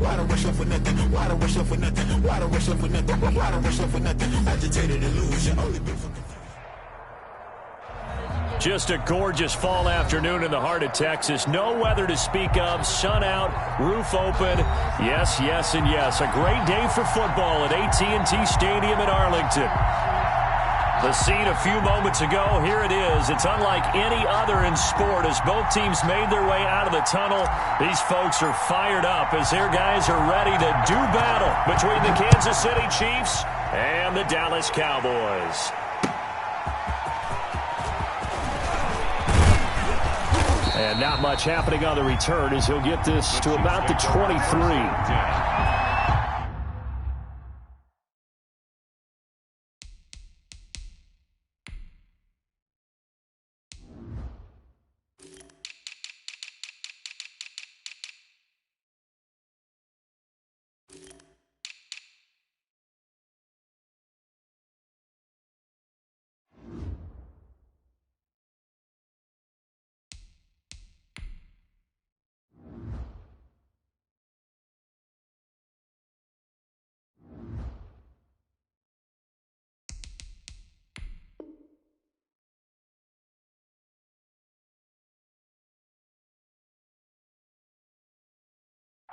Why the rush up for nothing? Why the rush up for nothing? Why the rush up for nothing? Why the rush up for nothing? Agitated illusion, only been for confusion. Just a gorgeous fall afternoon in the heart of Texas. No weather to speak of. Sun out, roof open. Yes, yes, and yes. A great day for football at AT&T Stadium in Arlington. The scene a few moments ago, here it is. It's unlike any other in sport as both teams made their way out of the tunnel. These folks are fired up as their guys are ready to do battle between the Kansas City Chiefs and the Dallas Cowboys. And not much happening on the return as he'll get this to about the 23.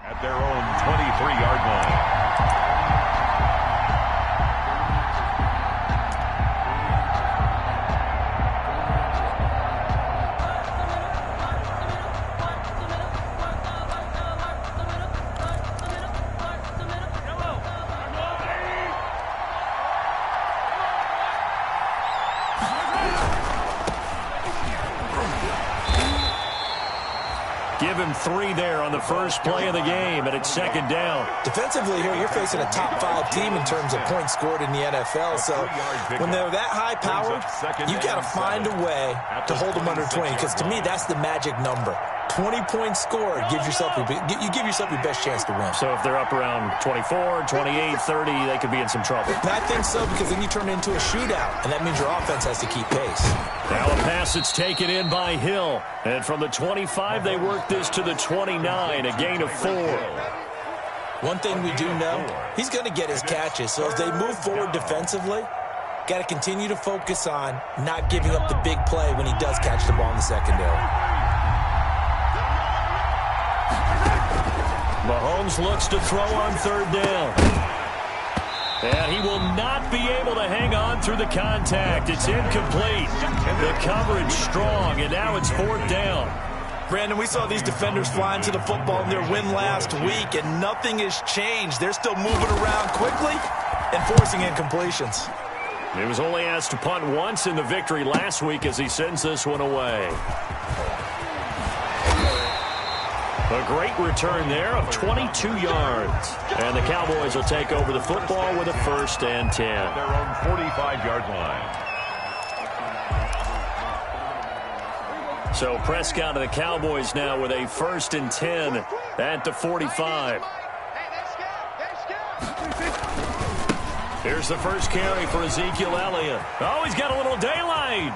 At their own 23-yard line. Give him 3 there on the first play of the game, and it's second down. Defensively here, you're facing a top-5 team in terms of points scored in the NFL. So when they're that high-powered, you've got to find a way to hold them under 20, because to me, that's the magic number. 20 points scored, you give yourself your best chance to win. So if they're up around 24, 28, 30, they could be in some trouble. And I think so, because then you turn it into a shootout, and that means your offense has to keep pace. Now a pass that's taken in by Hill. And from the 25, they work this to the 29, a gain of 4. One thing we do know, he's going to get his catches. So as they move forward defensively, got to continue to focus on not giving up the big play when he does catch the ball in the secondary. Mahomes looks to throw on third down. And he will not be able to hang on through the contact. It's incomplete. The coverage strong, and now it's fourth down. Brandon, we saw these defenders flying to the football in their win last week, and nothing has changed. They're still moving around quickly and forcing incompletions. He was only asked to punt once in the victory last week as he sends this one away. A great return there of 22 yards. And the Cowboys will take over the football with a 1st and 10. Their own 45-yard line. So Prescott and the Cowboys now with a 1st and 10 at the 45. Here's the first carry for Ezekiel Elliott. Oh, he's got a little daylight.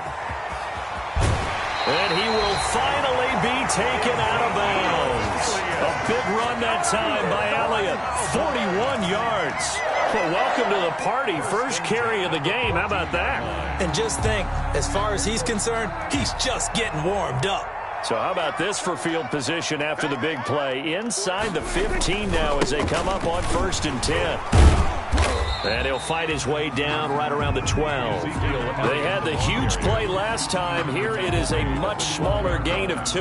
And he will finally be taken out of bounds. A big run that time by Elliott. 41 yards. Well, welcome to the party. First carry of the game. How about that? And just think, as far as he's concerned, he's just getting warmed up. So how about this for field position after the big play? Inside the 15 now as they come up on 1st and 10. And he'll fight his way down right around the 12. They had the huge play last time. Here it is a much smaller gain of 2.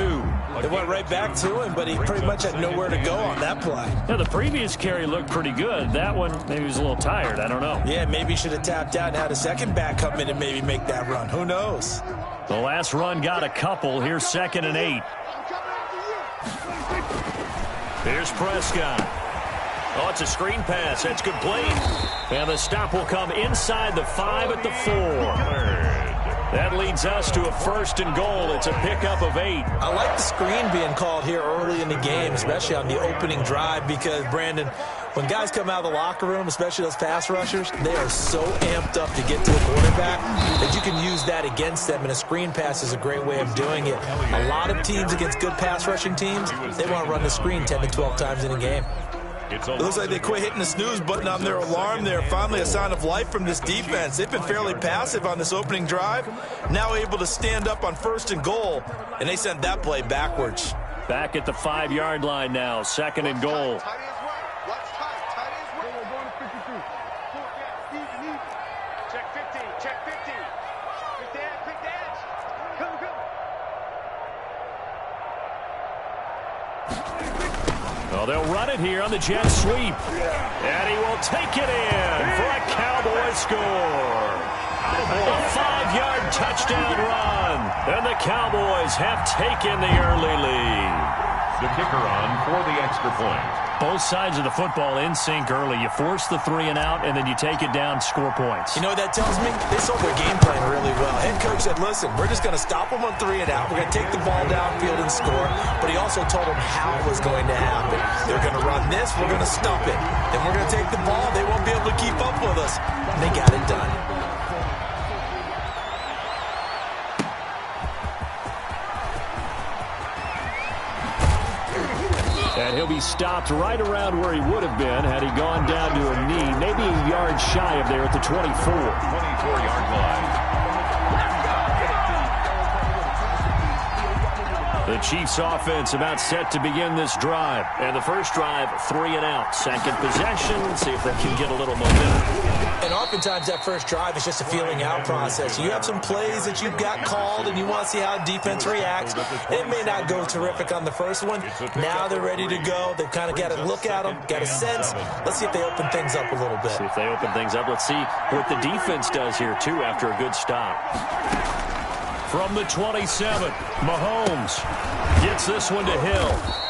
They went right back to him, but he pretty much had nowhere to go on that play. Now, the previous carry looked pretty good. That one, maybe he was a little tired. I don't know. Yeah, maybe he should have tapped out and had a second back come in and maybe make that run. Who knows? The last run got a couple. Here's 2nd and 8. Here's Prescott. Oh, it's a screen pass. That's complete. And the stop will come inside the 5 at the 4. That leads us to a 1st and goal. It's a pickup of 8. I like the screen being called here early in the game, especially on the opening drive, because, Brandon, when guys come out of the locker room, especially those pass rushers, they are so amped up to get to the quarterback that you can use that against them, and a screen pass is a great way of doing it. A lot of teams against good pass rushing teams, they want to run the screen 10 to 12 times in a game. It looks like they quit hitting the snooze button on their alarm there. Finally a sign of life from this defense. They've been fairly passive on this opening drive. Now able to stand up on 1st and goal, and they sent that play backwards. Back at the 5-yard line now, 2nd and goal. Well, they'll run it here on the jet sweep. And he will take it in for a Cowboy score. A 5-yard touchdown run. And the Cowboys have taken the early lead. The kicker on for the extra point. Both sides of the football in sync early. You force the 3 and out, and then you take it down, score points. You know what that tells me? They sold their game plan really well. Head coach said, listen, we're just going to stop them on 3 and out. We're going to take the ball downfield and score. But he also told them how it was going to happen. They're going to run this. We're going to stop it. Then we're going to take the ball. They won't be able to keep up with us. And they got it done. And he'll be stopped right around where he would have been had he gone down to a knee, maybe a yard shy of there at the 24. 24-yard line. The Chiefs offense about set to begin this drive. And the first drive, 3 and out. Second possession, see if they can get a little momentum. And oftentimes that first drive is just a feeling out process. You have some plays that you've got called and you want to see how defense reacts. It may not go terrific on the first one. Now they're ready to go. They've kind of got to look at them, got a sense. Let's see if they open things up a little bit. See if they open things up. Let's see what the defense does here, too, after a good stop. From the 27, Mahomes gets this one to Hill.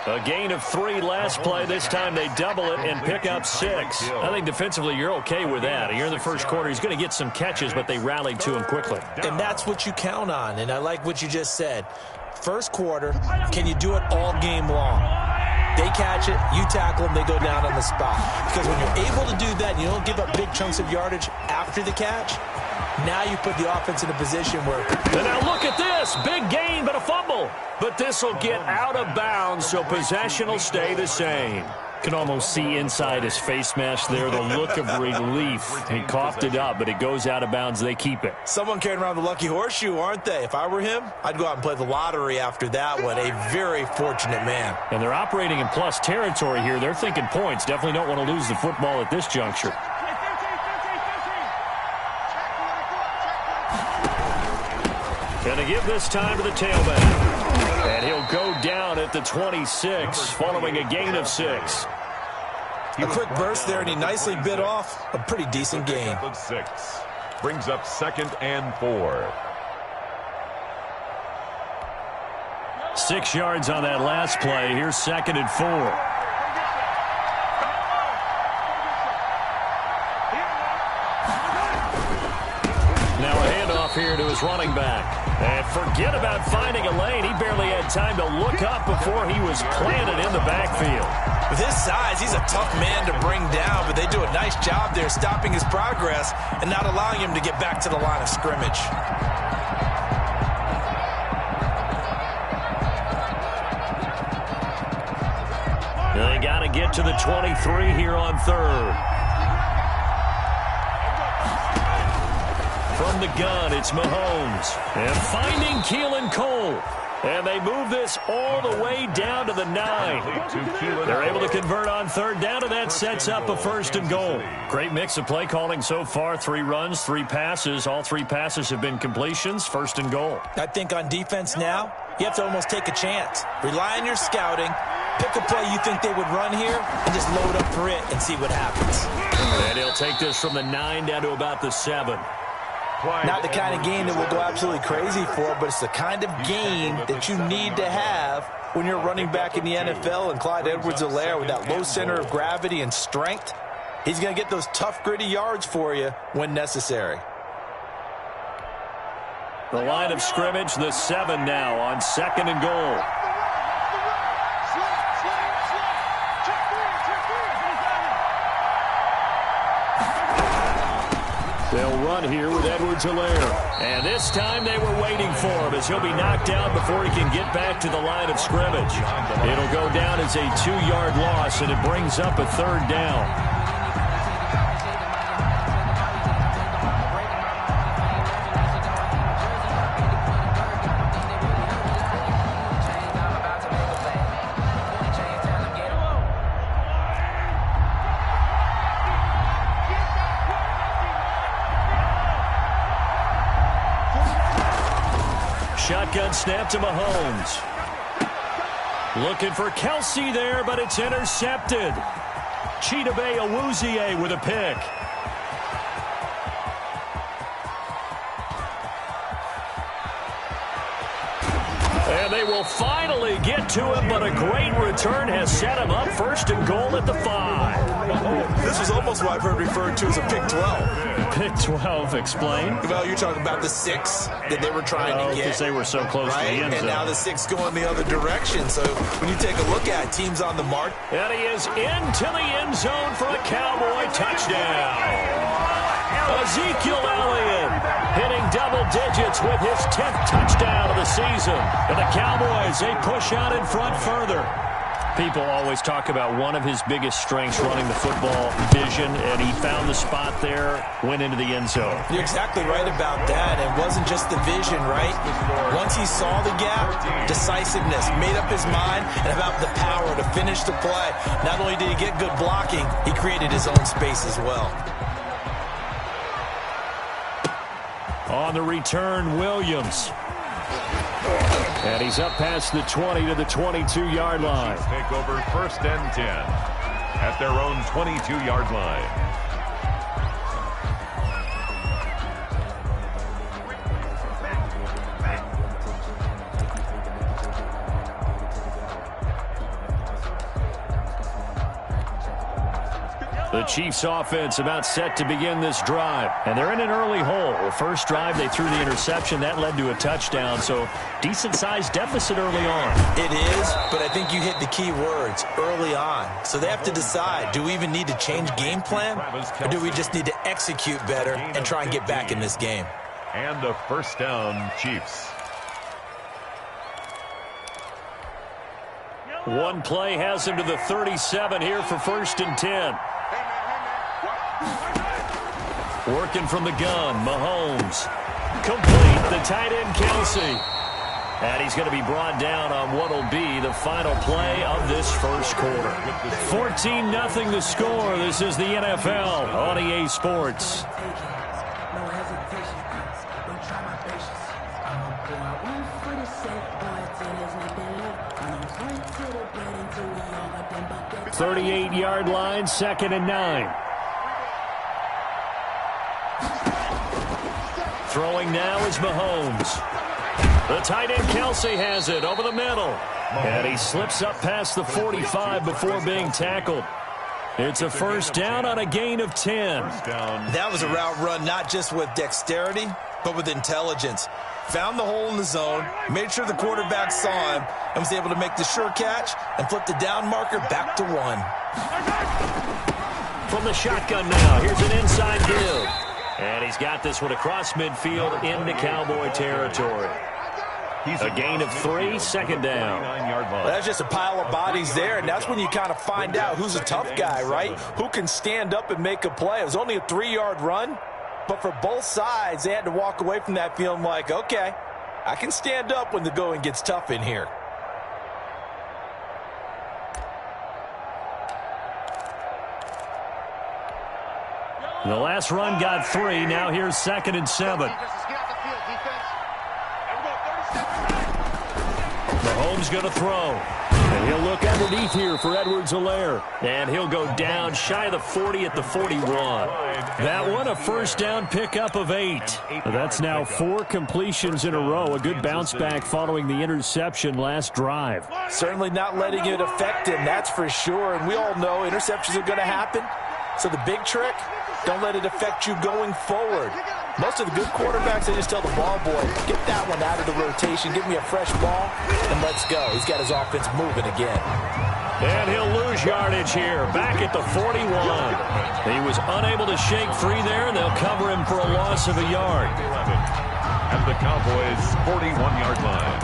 A gain of 3 last play. This time they double it and pick up 6. I think defensively you're okay with that. Here in the first quarter, he's going to get some catches, but they rallied to him quickly. And that's what you count on, and I like what you just said. First quarter, can you do it all game long? They catch it, you tackle them, they go down on the spot. Because when you're able to do that, you don't give up big chunks of yardage after the catch. Now you put the offense in a position where... And now look at this. Big gain, but a fumble. But this will get out of bounds, so possession will stay the same. Can almost see inside his face mask there the look of relief. He coughed it up, but it goes out of bounds. They keep it. Someone carrying around the lucky horseshoe, aren't they? If I were him, I'd go out and play the lottery after that one. A very fortunate man. And they're operating in plus territory here. They're thinking points. Definitely don't want to lose the football at this juncture. Gonna give this time to the tailback. And he'll go down at the 26, following a gain of 6. A quick burst there, and he nicely bit off a pretty decent gain. 6 brings up 2nd and 4. 6 yards on that last play. Here's 2nd and 4. Here to his running back. And forget about finding a lane. He barely had time to look up before he was planted in the backfield. With his size, he's a tough man to bring down, but they do a nice job there stopping his progress and not allowing him to get back to the line of scrimmage. They got to get to the 23 here on 3rd. From the gun, it's Mahomes. And finding Keelan Cole. And they move this all the way down to the 9. They're able to convert on 3rd down, and that sets up a 1st and goal. Great mix of play calling so far. 3 runs, 3 passes. All 3 passes have been completions. 1st and goal. I think on defense now, you have to almost take a chance. Rely on your scouting. Pick a play you think they would run here and just load up for it and see what happens. And he'll take this from the 9 down to about the 7. Not the kind of game that we'll go absolutely crazy for, but it's the kind of game that you need to have when you're running back in the NFL. And Clyde Edwards-Helaire, with that low center of gravity and strength, he's going to get those tough, gritty yards for you when necessary. The line of scrimmage, the 7 now on 2nd and goal. They'll run here with Edwards-Helaire. And this time they were waiting for him as he'll be knocked down before he can get back to the line of scrimmage. It'll go down as a 2-yard loss, and it brings up a 3rd down. Shotgun snap to Mahomes. Looking for Kelsey there, but it's intercepted. Chidobe Awuzie with a pick. And they will finally get to him, but a great return has set him up 1st and goal at the 5. This was almost what I've heard referred to as a pick 12. Pick 12, explain. Well, you're talking about the 6 that they were trying to get. Because they were so close to the end zone. And now the 6 going the other direction. So when you take a look at it, teams on the mark. And he is into the end zone for a Cowboy touchdown. Ezekiel Elliott hitting double digits with his 10th touchdown of the season. And the Cowboys, they push out in front further. People always talk about one of his biggest strengths running the football, vision, and he found the spot there, went into the end zone. You're exactly right about that. It wasn't just the vision, right? Once he saw the gap, decisiveness, made up his mind, and about the power to finish the play. Not only did he get good blocking, he created his own space as well. On the return, Williams. And he's up past the 20 to the 22-yard line. Take over 1st and 10 at their own 22-yard line. The Chiefs offense about set to begin this drive. And they're in an early hole. The first drive, they threw the interception. That led to a touchdown. So decent-sized deficit early on. It is, but I think you hit the key words, early on. So they have to decide, do we even need to change game plan? Or do we just need to execute better and try and get back in this game? And a 1st down, Chiefs. One play has him to the 37 here for 1st and 10. Working from the gun, Mahomes. Complete, the tight end, Kelsey. And he's going to be brought down on what will be the final play of this first quarter. 14-0 the score. This is the NFL on EA Sports. "38-yard line, 2nd and 9. Throwing now is Mahomes. The tight end Kelsey has it over the middle. And he slips up past the 45 before being tackled. It's a 1st down on a gain of 10. That was a route run not just with dexterity, but with intelligence. Found the hole in the zone, made sure the quarterback saw him, and was able to make the sure catch and flip the down marker back to 1. From the shotgun now, here's an inside give. And he's got this one across midfield into Cowboy territory. A gain of 3, 2nd down. Well, that's just a pile of bodies there, and that's when you kind of find out who's a tough guy, right? Who can stand up and make a play. It was only a 3-yard run, but for both sides, they had to walk away from that feeling like, okay, I can stand up when the going gets tough in here. The last run got 3. Now here's 2nd and 7. Mahomes going to throw. And he'll look underneath here for Edwards-Helaire. And he'll go down shy of the 40 at the 41. That one a 1st down pickup of 8. That's now 4 completions in a row. A good bounce back following the interception last drive. Certainly not letting it affect him, that's for sure. And we all know interceptions are going to happen. So the big trick, don't let it affect you going forward. Most of the good quarterbacks, they just tell the ball boy, get that one out of the rotation, give me a fresh ball, and let's go. He's got his offense moving again. And he'll lose his yardage here, back at the 41. He was unable to shake free there, and they'll cover him for a loss of a yard. At the Cowboys' 41-yard line.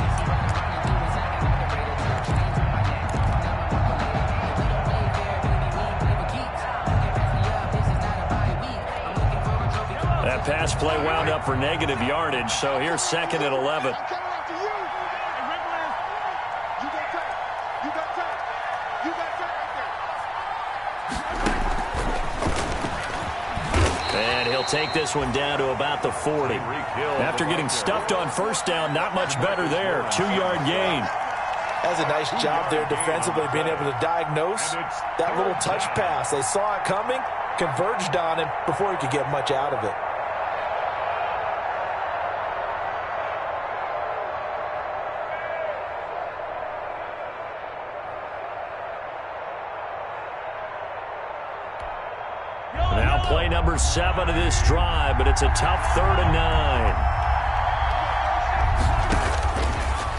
That pass play wound up for negative yardage, so here's 2nd and 11. And he'll take this one down to about the 40. After getting stuffed on first down, not much better there. 2-yard gain. That's a nice job there defensively, being able to diagnose that little touch pass. They saw it coming, converged on him before he could get much out of it. Now play number 7 of this drive, but it's a tough 3rd and 9.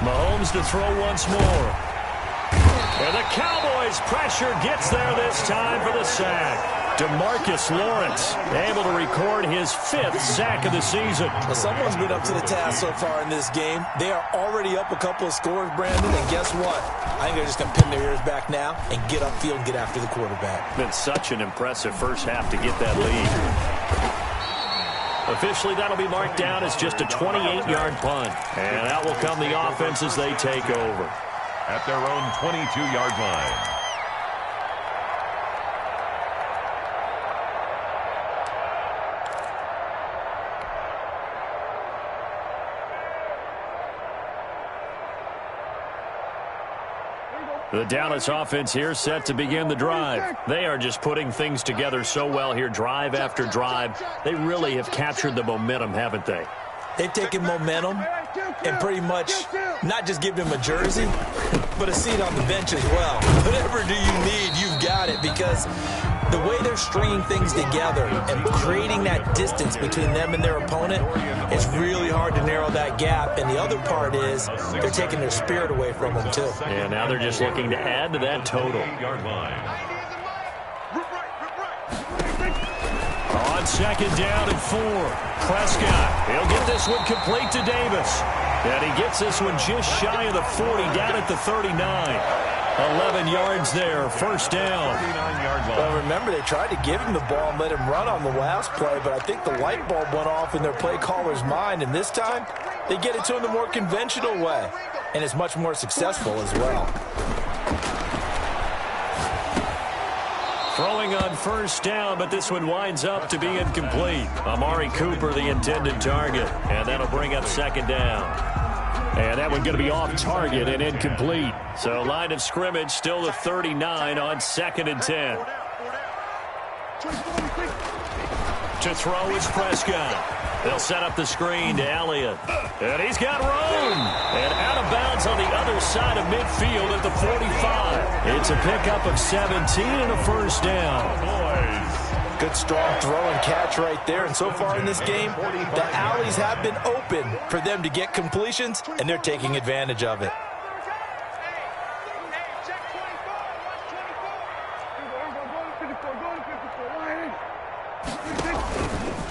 Mahomes to throw once more. And the Cowboys pressure gets there this time for the sack. DeMarcus Lawrence able to record his 5th sack of the season. Well, someone's been up to the task so far in this game. They are already up a couple of scores, Brandon, and guess what? I think they're just going to pin their ears back now and get upfield and get after the quarterback. Been such an impressive first half to get that lead. Officially, that'll be marked down as just a 28-yard punt. And out will come the offense as they take over. At their own 22-yard line. The Dallas offense here set to begin the drive. They are just putting things together so well here, drive after drive. They really have captured the momentum, haven't they? They've taken momentum and pretty much not just given him a jersey, but a seat on the bench as well. Whatever do you need, you've got it, because the way they're stringing things together and creating that distance between them and their opponent, it's really hard to narrow that gap. And the other part is they're taking their spirit away from them, too. And now they're just looking to add to that total. On 2nd down and 4. Prescott, he'll get this one complete to Davis. And he gets this one just shy of the 40, down at the 39. 11 yards there, 1st down. Well, remember, they tried to give him the ball and let him run on the last play, but I think the light bulb went off in their play caller's mind, and this time they get it to him the more conventional way, and it's much more successful as well. Throwing on 1st down, but this one winds up to be incomplete. Amari Cooper, the intended target, and that'll bring up 2nd down. And that one going to be off target and incomplete. So line of scrimmage still the 39 on 2nd and 10. To throw is Prescott. They'll set up the screen to Elliott. And he's got room. And out of bounds on the other side of midfield at the 45. It's a pickup of 17 and a 1st down. Good, strong throw and catch right there. And so far in this game, the alleys have been open for them to get completions, and they're taking advantage of it.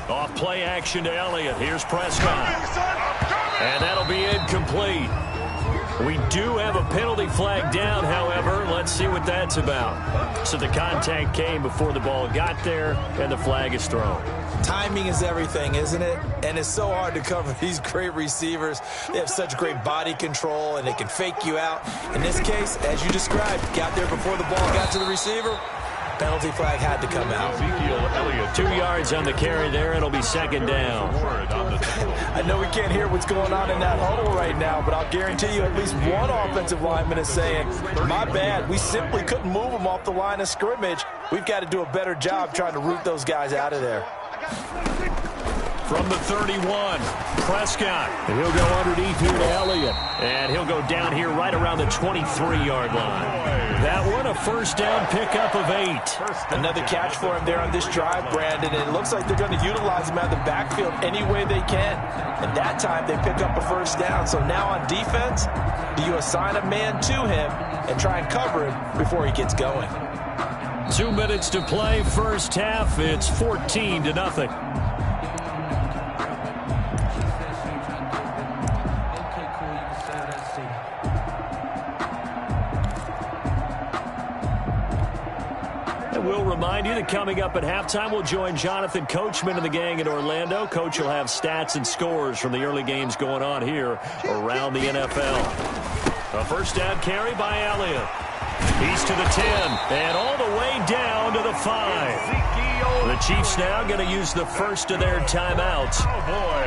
Off play action to Elliott. Here's Prescott. And that'll be incomplete. We do have a penalty flag down, however. Let's see what that's about. So the contact came before the ball got there, and the flag is thrown. Timing is everything, isn't it? And it's so hard to cover these great receivers. They have such great body control, and they can fake you out. In this case, as you described, got there before the ball got to the receiver. Penalty flag had to come out. 2 yards on the carry there. It'll be 2nd down. I know we can't hear what's going on in that huddle right now, but I'll guarantee you at least one offensive lineman is saying, my bad, we simply couldn't move them off the line of scrimmage. We've got to do a better job trying to root those guys out of there. From the 31, Prescott. And he'll go underneath here to Elliott. And he'll go down here right around the 23-yard line. That one, a 1st down pickup of 8. Another catch for him there on this drive, Brandon. And it looks like they're going to utilize him out of the backfield any way they can. And that time they pick up a 1st down. So now on defense, Do you assign a man to him and try and cover him before he gets going? 2 minutes to play, first half. It's 14-0. And we'll remind you that coming up at halftime, we'll join Jonathan Coachman and the gang in Orlando. Coach will have stats and scores from the early games going on here around the NFL. A first down carry by Elliott. He's to the 10 and all the way down to the 5. The Chiefs now going to use the first of their timeouts.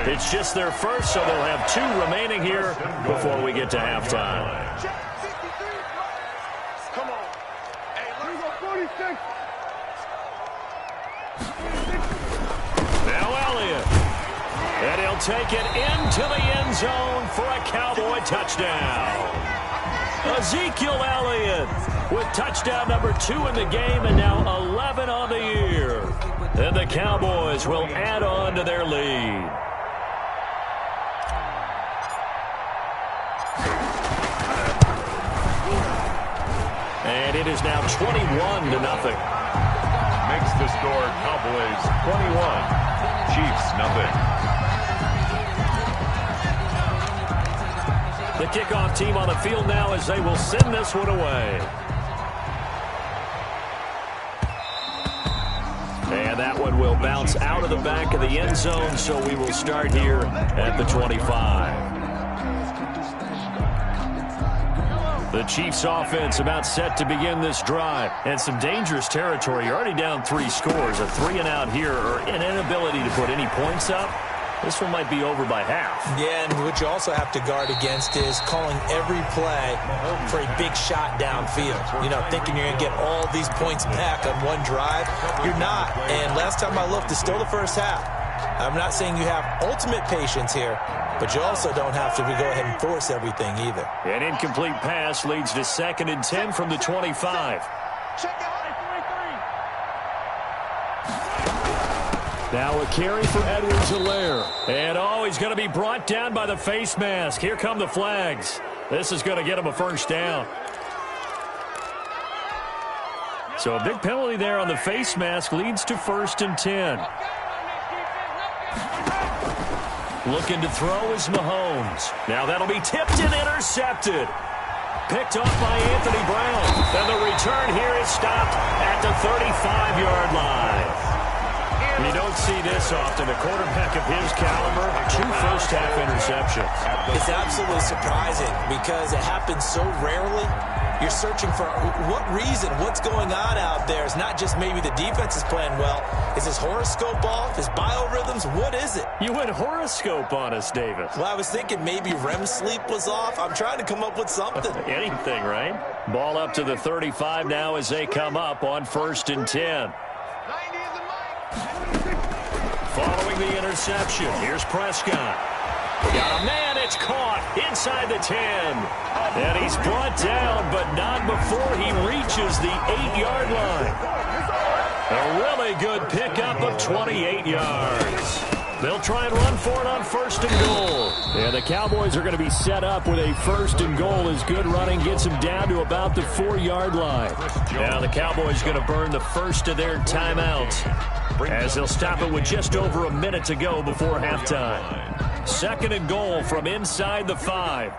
It's just their first, so they'll have 2 remaining here before we get to halftime. Now Elliott. And he'll take it into the end zone for a Cowboy touchdown. Ezekiel Elliott with touchdown number 2 in the game and now 11 on the year. And the Cowboys will add on to their lead. And it is now 21-0. Makes the score Cowboys 21, Chiefs nothing. The kickoff team on the field now as they will send this one away. And that one will bounce out of the back of the end zone, so we will start here at the 25. The Chiefs offense about set to begin this drive. And some dangerous territory. You're already down 3 scores. A 3-and-out here or an inability to put any points up. This one might be over by half. Yeah, and what you also have to guard against is calling every play for a big shot downfield. You know, thinking you're going to get all these points back on one drive. You're not. And last time I looked, it's still the first half. I'm not saying you have ultimate patience here, but you also don't have to go ahead and force everything either. An incomplete pass leads to 2nd and 10 from the 25. Now a carry for Edwards-Helaire. And he's going to be brought down by the face mask. Here come the flags. This is going to get him a first down. So a big penalty there on the face mask leads to 1st and 10. Looking to throw is Mahomes. Now that'll be tipped and intercepted. Picked off by Anthony Brown. And the return here is stopped at the 35-yard line. You don't see this often. A quarterback of his caliber, 2 first-half interceptions. It's absolutely surprising because it happens so rarely. You're searching for what reason, what's going on out there. It's not just maybe the defense is playing well. Is his horoscope off? His biorhythms? What is it? You went horoscope on us, Davis. Well, I was thinking maybe REM sleep was off. I'm trying to come up with something. Anything, right? Ball up to the 35 now as they come up on 1st and 10. Following the interception, here's Prescott. Got a man, it's caught inside the 10. And he's brought down, but not before he reaches the 8-yard line. A really good pickup of 28 yards. They'll try and run for it on 1st and goal. And the Cowboys are going to be set up with a 1st and goal as good running gets them down to about the 4-yard line. Now the Cowboys going to burn the first of their timeouts as they'll stop it with just over a minute to go before halftime. 2nd and goal from inside the 5.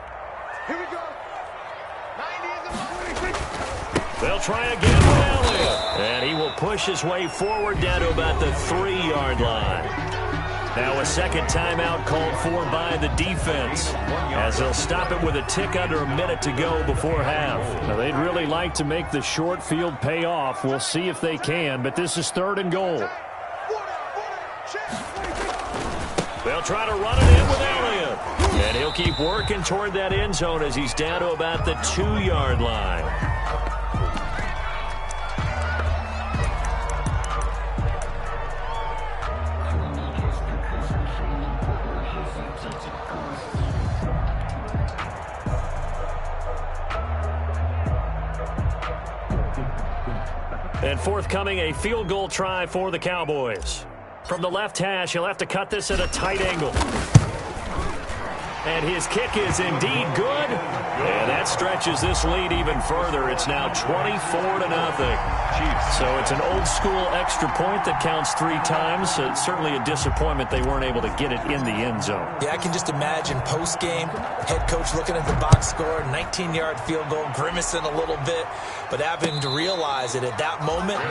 Here we go. 90 They'll try again with Elliott. And he will push his way forward down to about the 3-yard line. Now a second timeout called for by the defense as they'll stop it with a tick under a minute to go before half. Now they'd really like to make the short field pay off. We'll see if they can, but this is 3rd and goal. They'll try to run it in with Elliott. And he'll keep working toward that end zone as he's down to about the 2-yard line. And forthcoming, a field goal try for the Cowboys. From the left hash, he'll have to cut this at a tight angle. And his kick is indeed good. And that stretches this lead even further. It's now 24-0. So it's an old-school extra point that counts 3 times. So it's certainly a disappointment they weren't able to get it in the end zone. Yeah, I can just imagine post-game, head coach looking at the box score, 19-yard field goal, grimacing a little bit, but having to realize that at that moment,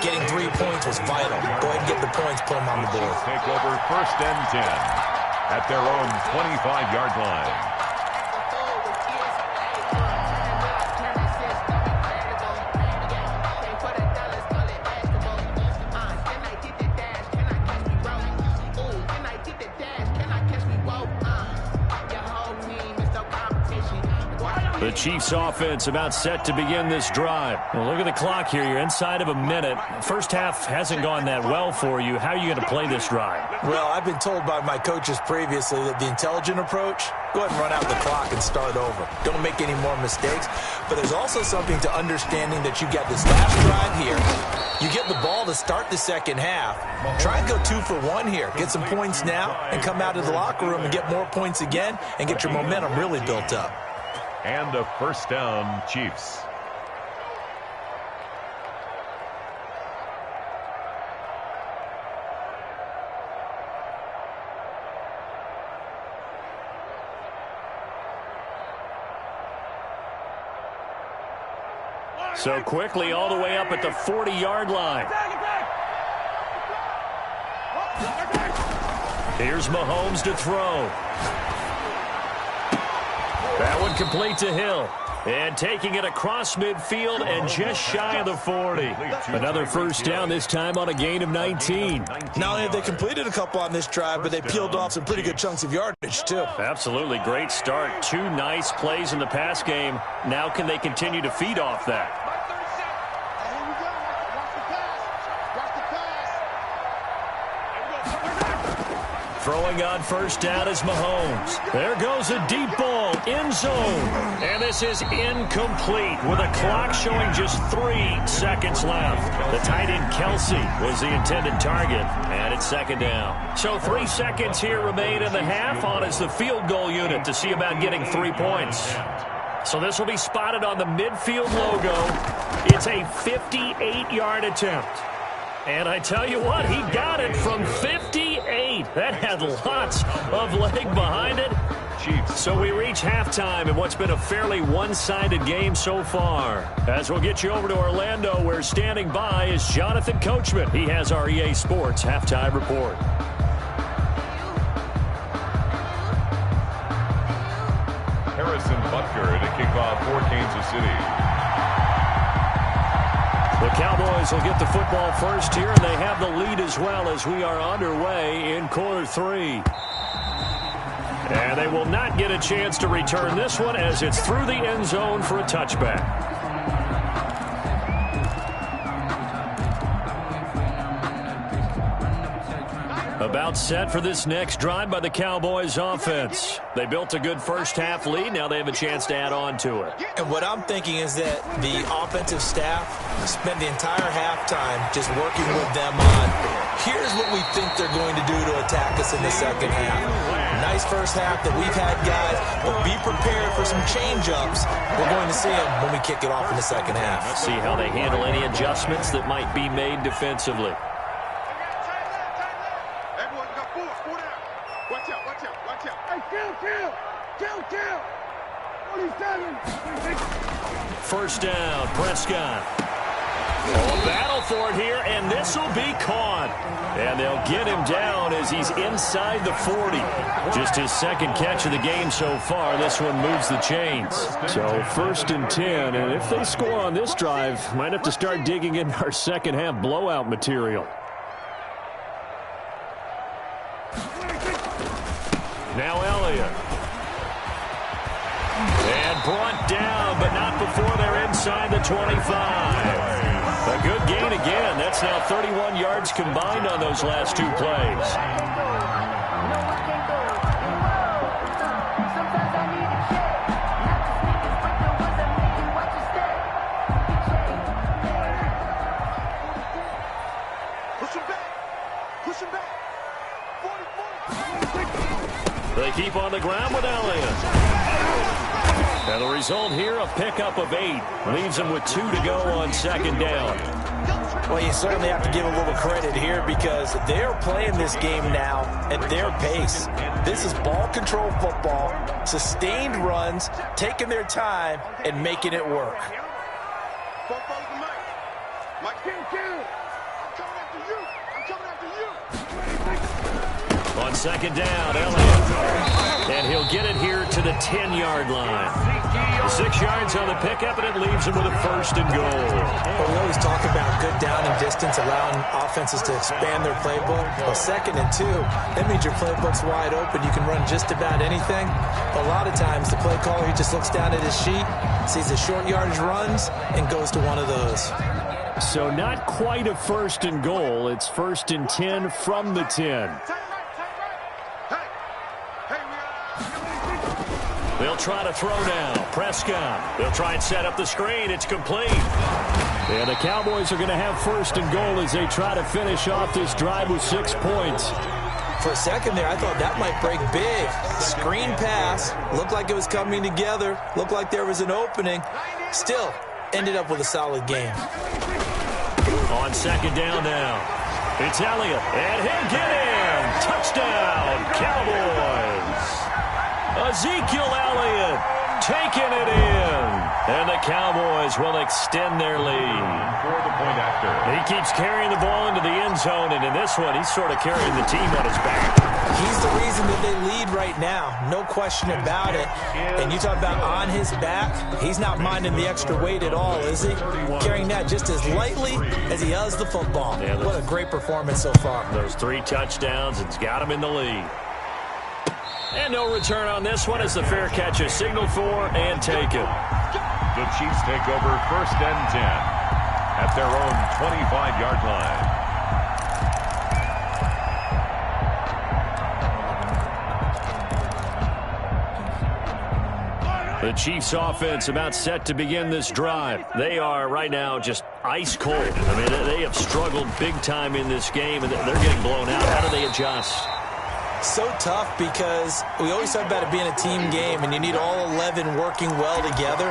getting 3 points was vital. Go ahead and get the points, put them on the board. Take over 1st and 10 at their own 25-yard line. The Chiefs offense about set to begin this drive. Well, look at the clock here. You're inside of a minute. First half hasn't gone that well for you. How are you going to play this drive? Well, I've been told by my coaches previously that the intelligent approach, go ahead and run out the clock and start over. Don't make any more mistakes. But there's also something to understanding that you got this last drive here. You get the ball to start the second half. Try and go 2 for 1 here. Get some points now and come out of the locker room and get more points again and get your momentum really built up. And a 1st down, Chiefs. So quickly all the way up at the 40-yard line. Here's Mahomes to throw. That one complete to Hill. And taking it across midfield and just shy of the 40. Another 1st down, this time on a gain of 19. Not only have they completed a couple on this drive, but they peeled off some pretty good chunks of yardage, too. Absolutely great start. 2 nice plays in the pass game. Now can they continue to feed off that? Throwing on 1st down is Mahomes. There goes a deep ball, end zone. And this is incomplete with a clock showing just 3 seconds left. The tight end Kelsey was the intended target, and it's 2nd down. So 3 seconds here remain in the half. On is the field goal unit to see about getting 3 points. So this will be spotted on the midfield logo. It's a 58-yard attempt. And I tell you what, he got it from 58. That had lots of leg behind it. So we reach halftime in what's been a fairly one-sided game so far. As we'll get you over to Orlando, where standing by is Jonathan Coachman. He has our EA Sports halftime report. Harrison Butker to kick off for Kansas City. The Cowboys will get the football first here, and they have the lead as well as we are underway in quarter 3. And they will not get a chance to return this one as it's through the end zone for a touchback. About set for this next drive by the Cowboys offense. They built a good first half lead. Now they have a chance to add on to it. And what I'm thinking is that the offensive staff spent the entire halftime just working with them on, here's what we think they're going to do to attack us in the second half. Nice first half that we've had, guys, but be prepared for some change-ups. We're going to see them when we kick it off in the second half. See how they handle any adjustments that might be made defensively. First down, Prescott. A battle for it here, and this will be caught. And they'll get him down as he's inside the 40. Just his 2nd catch of the game so far. This one moves the chains. So 1st and 10, and if they score on this drive, might have to start digging in our second half blowout material. Now Elliott. And brought down, but not before they're inside the 25. A good gain again. That's now 31 yards combined on those last 2 plays. They keep on the ground with Elliott. And the result here, a pickup of 8. Leaves them with 2 to go on second down. Well, you certainly have to give a little credit here because they're playing this game now at their pace. This is ball control football, sustained runs, taking their time, and making it work. On second down, Elliott. And he'll get it here to the 10-yard line. 6 yards on the pickup, and it leaves him with a first and goal. Well, we always talk about good down and distance, allowing offenses to expand their playbook. Well, 2nd and 2, that means your playbook's wide open. You can run just about anything. But a lot of times, the play caller, he just looks down at his sheet, sees the short yardage runs, and goes to one of those. So not quite a first and goal. It's 1st and 10 from the 10. They'll try to throw now. Prescott. They'll try and set up the screen. It's complete. And the Cowboys are going to have 1st and goal as they try to finish off this drive with 6 points. For a second there, I thought that might break big. Screen pass. Looked like it was coming together. Looked like there was an opening. Still, ended up with a solid game. On second down now. It's Elliott. And he'll get in. Touchdown, Cowboys. Ezekiel Elliott taking it in. And the Cowboys will extend their lead. For the point after. He keeps carrying the ball into the end zone, and in this one, he's sort of carrying the team on his back. He's the reason that they lead right now. No question about it. And you talk about on his back, he's not minding the extra weight at all, is he? Carrying that just as lightly as he does the football. Yeah, what a great performance so far. Those 3 touchdowns, it's got him in the lead. And no return on this one as the fair catch is signaled for and taken. The Chiefs take over 1st and 10 at their own 25-yard line. The Chiefs offense about set to begin this drive. They are right now just ice cold. I mean, they have struggled big time in this game, and they're getting blown out. How do they adjust? So tough because we always talk about it being a team game and you need all 11 working well together.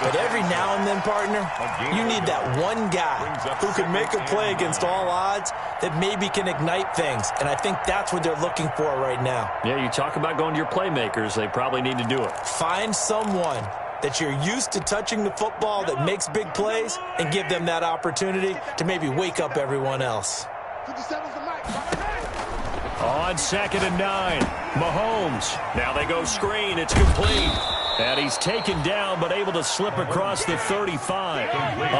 But every now and then, partner, you need that one guy who can make a play against all odds that maybe can ignite things. And I think that's what they're looking for right now. Yeah, you talk about going to your playmakers. They probably need to do it. Find someone that you're used to touching the football that makes big plays and give them that opportunity to maybe wake up everyone else. On 2nd and 9, Mahomes. Now they go screen. It's complete. And he's taken down but able to slip across the 35.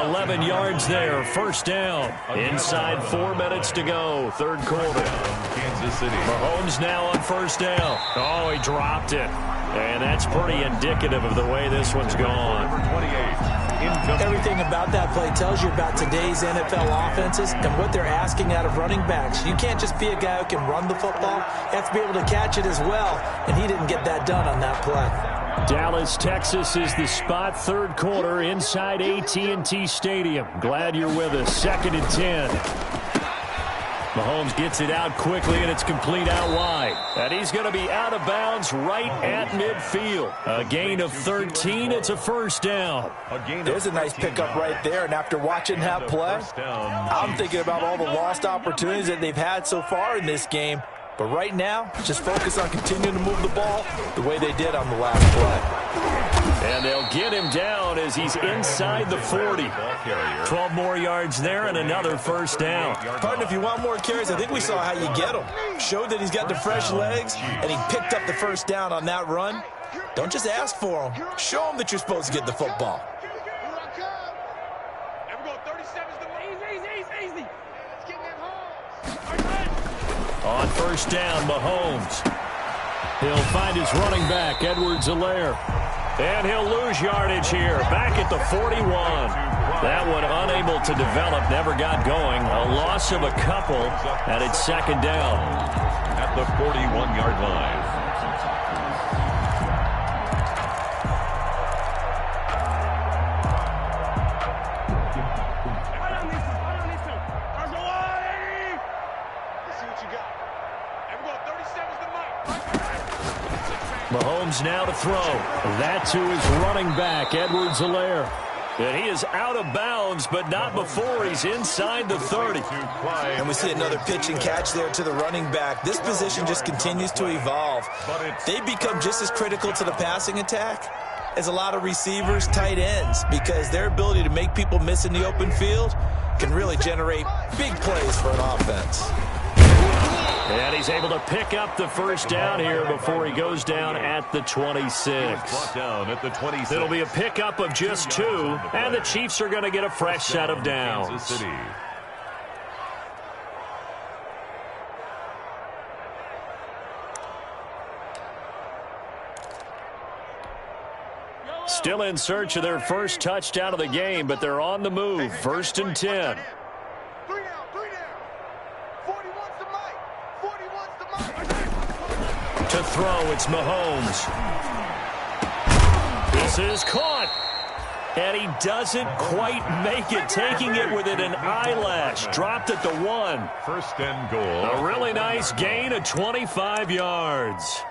11 yards there. 1st down. Inside 4 minutes to go. 3rd quarter. Kansas City. Mahomes now on 1st down. Oh, he dropped it. And that's pretty indicative of the way this one's gone. Number 28. Everything about that play tells you about today's NFL offenses and what they're asking out of running backs. You can't just be a guy who can run the football. You have to be able to catch it as well, and he didn't get that done on that play. Dallas, Texas is the spot. 3rd quarter inside AT&T Stadium. Glad you're with us. 2nd and 10. Mahomes gets it out quickly, and it's complete out wide. And he's going to be out of bounds right at midfield. A gain of 13. It's a 1st down. There's a nice pickup right there, and after watching that play, I'm thinking about all the lost opportunities that they've had so far in this game. But right now, just focus on continuing to move the ball the way they did on the last play. And they'll get him down as he's inside the 40. 12 more yards there and another 1st down. Partner, if you want more carries, I think we saw how you get them. Showed that he's got the fresh legs, and he picked up the 1st down on that run. Don't just ask for them. Show them that you're supposed to get the football. On 1st down, Mahomes. He'll find his running back, Edwards-Helaire. And he'll lose yardage here, back at the 41. That one unable to develop, never got going. A loss of a couple, and it's 2nd down. At the 41-yard line. Mahomes now to throw. That to his running back, Edwards-Helaire. And he is out of bounds, but not before he's inside the 30. And we see another pitch and catch there to the running back. This position just continues to evolve. They become just as critical to the passing attack as a lot of receivers, tight ends, because their ability to make people miss in the open field can really generate big plays for an offense. And he's able to pick up the first down here before he goes down at the 26. It'll be a pickup of just 2, and the Chiefs are going to get a fresh set of downs. Still in search of their first touchdown of the game, but they're on the move. 1st and 10. To throw, it's Mahomes. This is caught. And he doesn't quite make it, taking it within an eyelash. Dropped at the 1. 1st and goal. A really nice gain of 25 yards.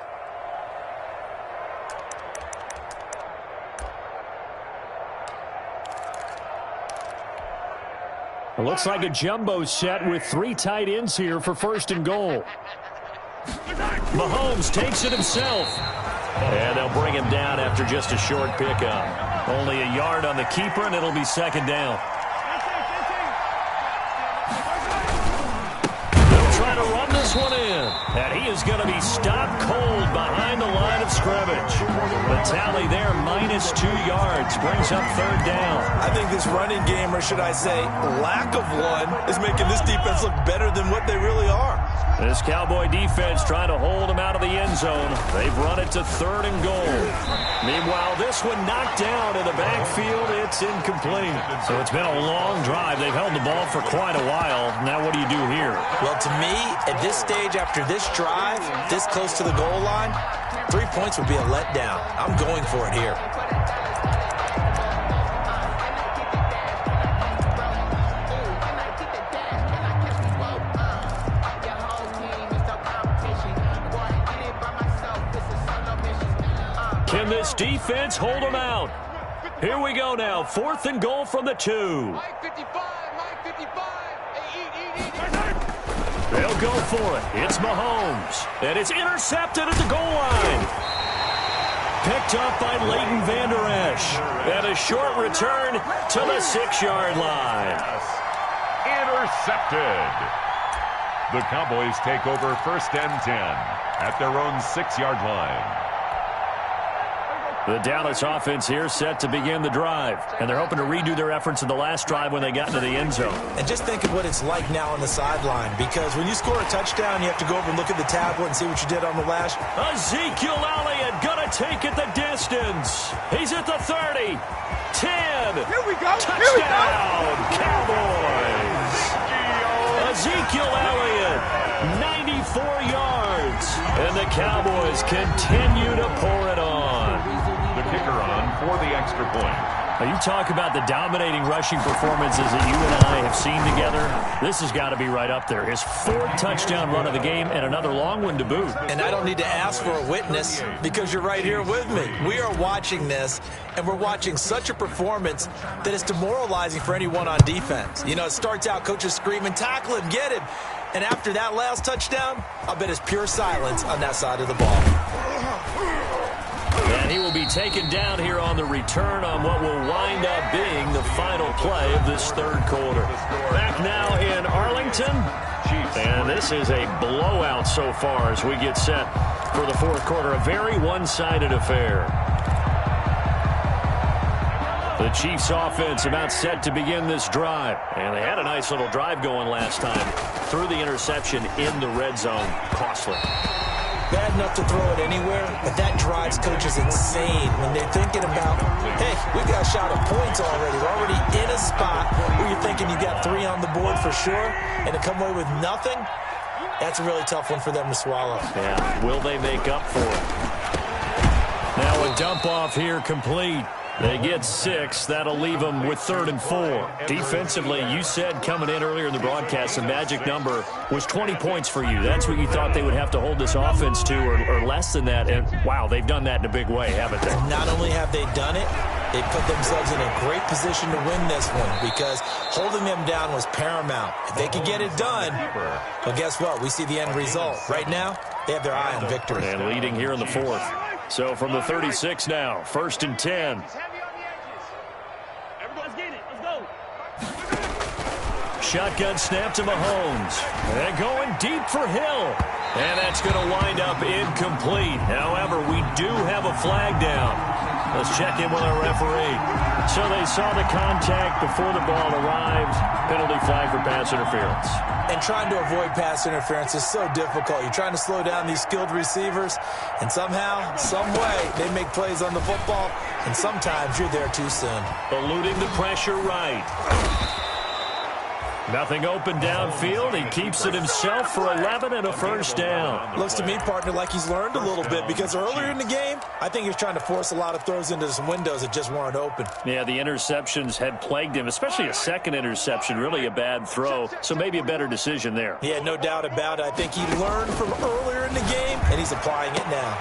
It looks like a jumbo set with 3 tight ends here for 1st and goal. Mahomes takes it himself. And they'll bring him down after just a short pickup. Only a yard on the keeper, and it'll be 2nd down. They'll try to run this one in. And he is going to be stopped cold behind the line of scrimmage. The tally there, -2 yards, brings up 3rd down. I think this running game, or should I say lack of one, is making this defense look better than what they really are. This Cowboy defense trying to hold him out of the end zone. They've run it to 3rd and goal. Meanwhile, this one knocked down in the backfield. It's incomplete. So it's been a long drive. They've held the ball for quite a while. Now what do you do here? Well, to me, at this stage, after this drive, this close to the goal line, 3 points would be a letdown. I'm going for it here. Can this defense hold them out? Here we go now. 4th and goal from the 2. They'll go for it. It's Mahomes. And it's intercepted at the goal line. Picked up by Leighton Vander Esch. And a short return to the 6-yard line. Intercepted. The Cowboys take over 1st and 10 at their own 6-yard line. The Dallas offense here set to begin the drive. And they're hoping to redo their efforts in the last drive when they got into the end zone. And just think of what it's like now on the sideline. Because when you score a touchdown, you have to go over and look at the tablet and see what you did on the last. Ezekiel Elliott gonna take it the distance. He's at the 30. 10. Here we go. Touchdown, Here we go. Cowboys. Ezekiel Elliott, 94 yards. And the Cowboys continue to pour it on. The kicker on for the extra point. Now you talk about the dominating rushing performances that you and I have seen together. This has got to be right up there. His 4th touchdown run of the game and another long one to boot. And I don't need to ask for a witness because you're right here with me. We are watching this, and we're watching such a performance that is demoralizing for anyone on defense. You know, it starts out coaches screaming, tackle him, get him. And after that last touchdown, I'll bet it's pure silence on that side of the ball. And he will be taken down here on the return on what will wind up being the final play of this 3rd quarter. Back now in Arlington. And this is a blowout so far as we get set for the 4th quarter. A very one-sided affair. The Chiefs offense about set to begin this drive. And they had a nice little drive going last time. Threw the interception in the red zone. Costly. Bad enough to throw it anywhere, but that drives coaches insane when they're thinking about, hey, we got a shot at points already. We're already in a spot where you're thinking you got 3 on the board for sure, and to come away with nothing, that's a really tough one for them to swallow. Yeah, will they make up for it? Now a dump off here complete. They get 6. That'll leave them with 3rd and 4. Defensively, you said coming in earlier in the broadcast, the magic number was 20 points for you. That's what you thought they would have to hold this offense to, or less than that. And, wow, they've done that in a big way, haven't they? Not only have they done it, they put themselves in a great position to win this one because holding them down was paramount. If they could get it done, well, guess what? We see the end result. Right now, they have their eye on victory. And leading here in the 4th. So from the 36 now, 1st and 10. Shotgun snap to Mahomes. And going deep for Hill. And that's going to wind up incomplete. However, we do have a flag down. Let's check in with our referee. So they saw the contact before the ball arrived. Penalty flag for pass interference. And trying to avoid pass interference is so difficult. You're trying to slow down these skilled receivers, and somehow, some way, they make plays on the football, and sometimes you're there too soon. Eluding the pressure right. Nothing open downfield. He keeps it himself for 11 and a first down. Looks to me, partner, like he's learned a little bit because earlier in the game, I think he was trying to force a lot of throws into some windows that just weren't open. Yeah, the interceptions had plagued him, especially a second interception, really a bad throw. So maybe a better decision there. Yeah, no doubt about it. I think he learned from earlier in the game, and he's applying it now.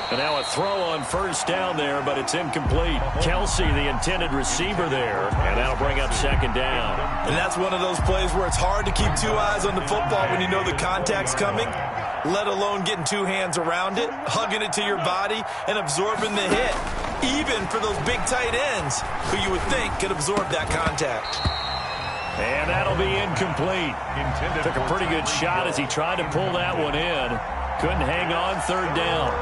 And now a throw on first down there, but it's incomplete. Kelsey, the intended receiver there, and that'll bring up 2nd down. And that's one of those plays where it's hard to keep 2 eyes on the football when you know the contact's coming, let alone getting 2 hands around it, hugging it to your body, and absorbing the hit, even for those big tight ends who you would think could absorb that contact. And that'll be incomplete. Took a pretty good shot as he tried to pull that one in. Couldn't hang on, 3rd down.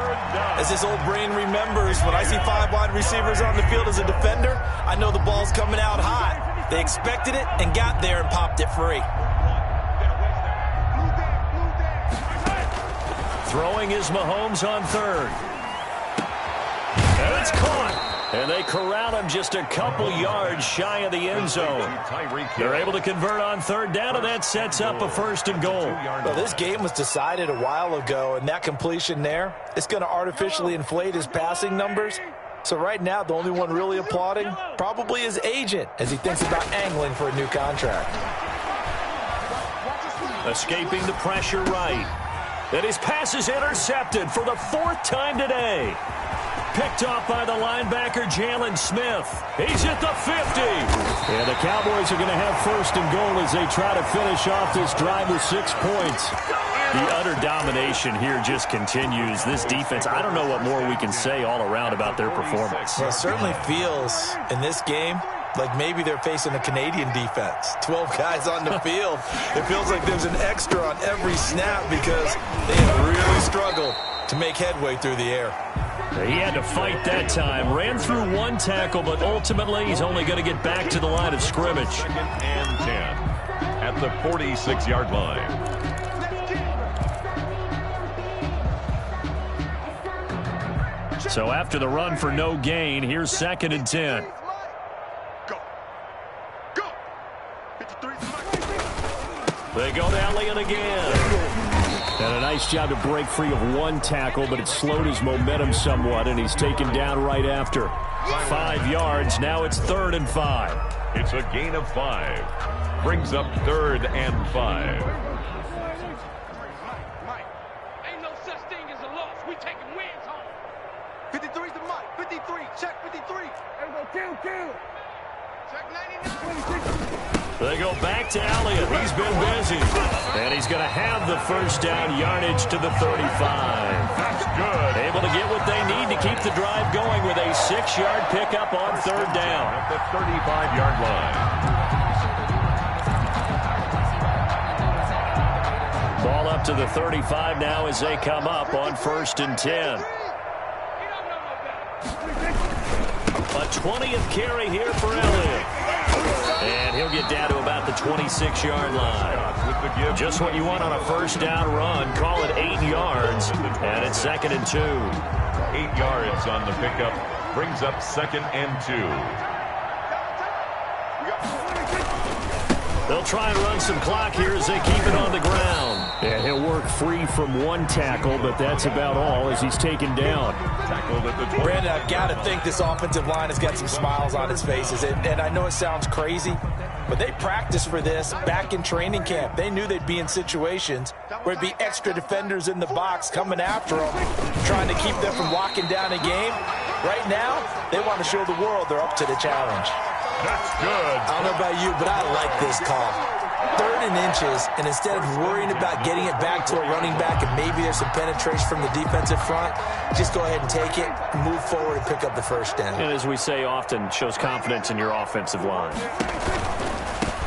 As this old brain remembers, when I see 5 wide receivers on the field as a defender, I know the ball's coming out hot. They expected it and got there and popped it free. Throwing is Mahomes on 3rd. And it's caught. And they corral him just a couple yards shy of the end zone. They're able to convert on 3rd down, and that sets up a 1st and goal. Well, this game was decided a while ago, and that completion there, it's going to artificially inflate his passing numbers. So right now, the only one really applauding probably his agent as he thinks about angling for a new contract. Escaping the pressure right. And his pass is intercepted for the 4th time today. Picked off by the linebacker, Jalen Smith. He's at the 50. And the Cowboys are going to have 1st and goal as they try to finish off this drive with 6 points. The utter domination here just continues. This defense, I don't know what more we can say all around about their performance. Well, it certainly feels in this game like maybe they're facing a Canadian defense. 12 guys on the field. It feels like there's an extra on every snap because they have really struggled to make headway through the air. He had to fight that time. Ran through 1 tackle, but ultimately he's only going to get back to the line of scrimmage. 2nd and 10 at the 46-yard line. So after the run for no gain, here's 2nd and 10. They go to Elliott again. And a nice job to break free of 1 tackle, but it slowed his momentum somewhat, and he's taken down right after. 5 yards. Now it's 3rd and 5. It's a gain of 5. Brings up 3rd and 5. Ain't no such thing as a loss. We taking wins home. 53's the mic. 53. Check 53. Everybody kill. Check 99. They go back to Elliott. He's been busy. And he's going to have the 1st down, yardage to the 35. That's good. Able to get what they need to keep the drive going with a 6-yard pickup on 3rd down. At the 35-yard line. Ball up to the 35 now as they come up on 1st and 10. A 20th carry here for Elliott. And he'll get down to about the 26-yard line. Just what you want on a 1st down run. Call it 8 yards. And it's 2nd and 2. 8 yards on the pickup. Brings up 2nd and 2. They'll try and run some clock here as they keep it on the ground. And he'll work free from one tackle, but that's about all as he's taken down. Tackled at the 20. Brandon, I've got to think this offensive line has got some smiles on its faces. And I know it sounds crazy, but they practiced for this back in training camp. They knew they'd be in situations where there'd be extra defenders in the box coming after them, trying to keep them from locking down a game. Right now, they want to show the world they're up to the challenge. That's good. I don't know about you, but I like this call. 3rd and inches, and instead of worrying about getting it back to a running back and maybe there's some penetration from the defensive front, just go ahead and take it, move forward, and pick up the first down. And as we say often, shows confidence in your offensive line.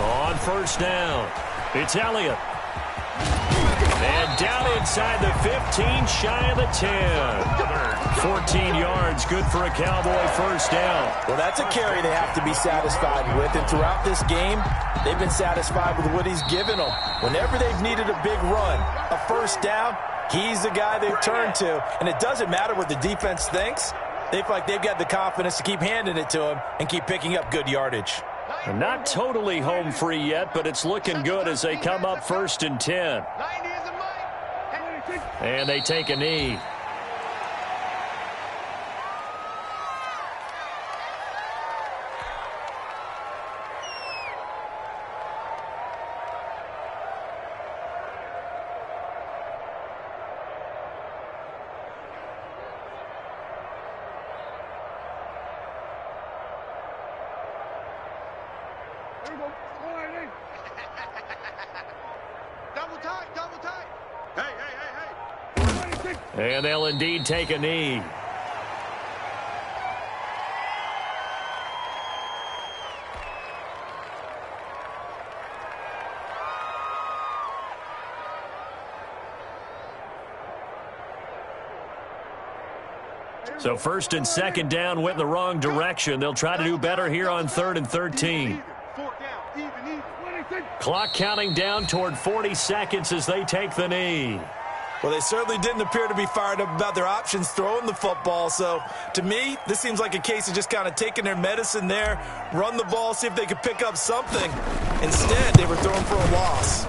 On first down, it's Elliott. And down inside the 15, shy of the 10. 14 yards, good for a Cowboy first down. Well, that's a carry they have to be satisfied with, and throughout this game, they've been satisfied with what he's given them. Whenever they've needed a big run, a first down, he's the guy they've turned to. And it doesn't matter what the defense thinks. They feel like they've got the confidence to keep handing it to him and keep picking up good yardage. And not totally home free yet, but it's looking good as they come up 1st and 10. And they take a knee. Double tight, double tight. Hey. And they'll indeed take a knee. So 1st and 2nd down went in the wrong direction. They'll try to do better here on 3rd and 13. Clock counting down toward 40 seconds as they take the knee. Well, they certainly didn't appear to be fired up about their options throwing the football. So, to me, this seems like a case of just kind of taking their medicine there, run the ball, see if they could pick up something. Instead, they were throwing for a loss.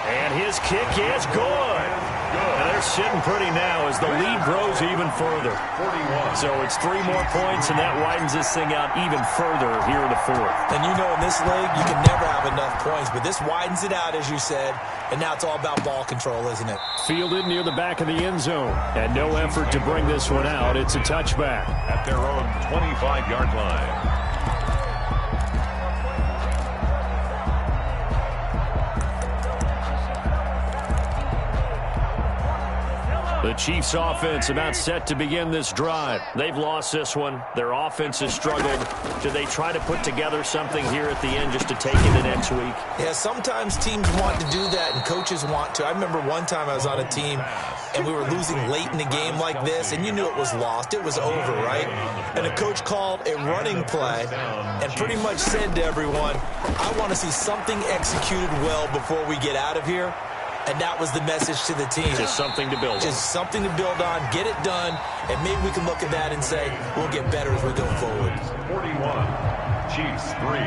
And his kick is good. And they're sitting pretty now as the lead grows even further. 41. So it's 3 more points, and that widens this thing out even further here in the 4th. And you know in this league, you can never have enough points, but this widens it out, as you said, and now it's all about ball control, isn't it? Fielded near the back of the end zone, and no effort to bring this one out. It's a touchback. At their own 25-yard line. The Chiefs' offense about set to begin this drive. They've lost this one. Their offense has struggled. Do they try to put together something here at the end just to take into next week? Yeah, sometimes teams want to do that and coaches want to. I remember one time I was on a team and we were losing late in the game like this, and you knew it was lost. It was over, right? And the coach called a running play and pretty much said to everyone, I want to see something executed well before we get out of here. And that was the message to the team. Just something to build on. Just something to build on, get it done, and maybe we can look at that and say, we'll get better as we go forward. 41, Chiefs 3.